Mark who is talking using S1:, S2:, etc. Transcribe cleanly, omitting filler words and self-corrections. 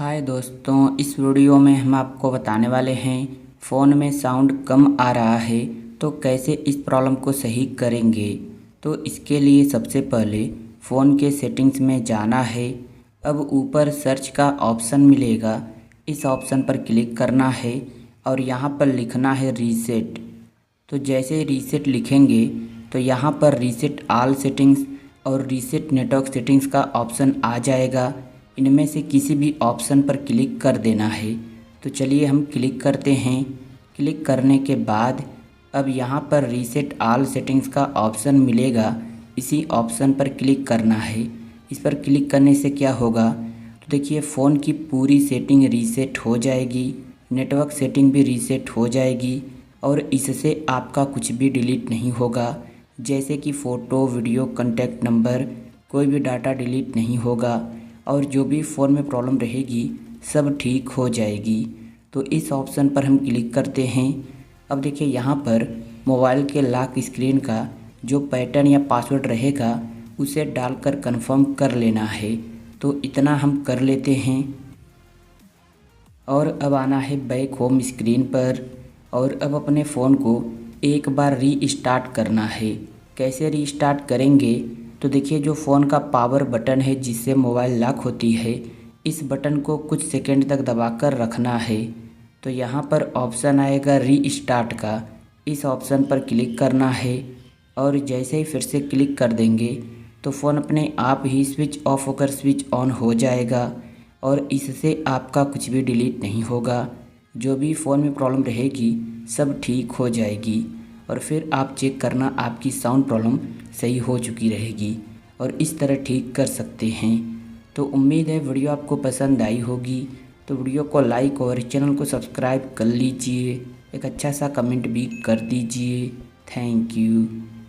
S1: हाय दोस्तों, इस वीडियो में हम आपको बताने वाले हैं फ़ोन में साउंड कम आ रहा है तो कैसे इस प्रॉब्लम को सही करेंगे। तो इसके लिए सबसे पहले फ़ोन के सेटिंग्स में जाना है। अब ऊपर सर्च का ऑप्शन मिलेगा, इस ऑप्शन पर क्लिक करना है और यहाँ पर लिखना है रीसेट। तो जैसे रीसेट लिखेंगे तो यहाँ पर रीसेट ऑल सेटिंग्स और रीसेट नेटवर्क सेटिंग्स का ऑप्शन आ जाएगा। इनमें से किसी भी ऑप्शन पर क्लिक कर देना है। तो चलिए हम क्लिक करते हैं। क्लिक करने के बाद अब यहाँ पर रीसेट ऑल सेटिंग्स का ऑप्शन मिलेगा, इसी ऑप्शन पर क्लिक करना है। इस पर क्लिक करने से क्या होगा, तो देखिए फ़ोन की पूरी सेटिंग रीसेट हो जाएगी, नेटवर्क सेटिंग भी रीसेट हो जाएगी और इससे आपका कुछ भी डिलीट नहीं होगा। जैसे कि फ़ोटो, वीडियो, कॉन्टैक्ट नंबर, कोई भी डाटा डिलीट नहीं होगा और जो भी फ़ोन में प्रॉब्लम रहेगी सब ठीक हो जाएगी। तो इस ऑप्शन पर हम क्लिक करते हैं। अब देखिए यहाँ पर मोबाइल के लॉक स्क्रीन का जो पैटर्न या पासवर्ड रहेगा उसे डालकर कंफर्म कर लेना है। तो इतना हम कर लेते हैं और अब आना है बैक होम स्क्रीन पर और अब अपने फ़ोन को एक बार रीस्टार्ट करना है। कैसे रीस्टार्ट करेंगे, तो देखिए जो फ़ोन का पावर बटन है जिससे मोबाइल लॉक होती है, इस बटन को कुछ सेकंड तक दबाकर रखना है। तो यहाँ पर ऑप्शन आएगा रीस्टार्ट का, इस ऑप्शन पर क्लिक करना है और जैसे ही फिर से क्लिक कर देंगे तो फ़ोन अपने आप ही स्विच ऑफ होकर स्विच ऑन हो जाएगा और इससे आपका कुछ भी डिलीट नहीं होगा। जो भी फ़ोन में प्रॉब्लम रहेगी सब ठीक हो जाएगी और फिर आप चेक करना आपकी साउंड प्रॉब्लम सही हो चुकी रहेगी और इस तरह ठीक कर सकते हैं। तो उम्मीद है वीडियो आपको पसंद आई होगी। तो वीडियो को लाइक और चैनल को सब्सक्राइब कर लीजिए, एक अच्छा सा कमेंट भी कर दीजिए। Thank you.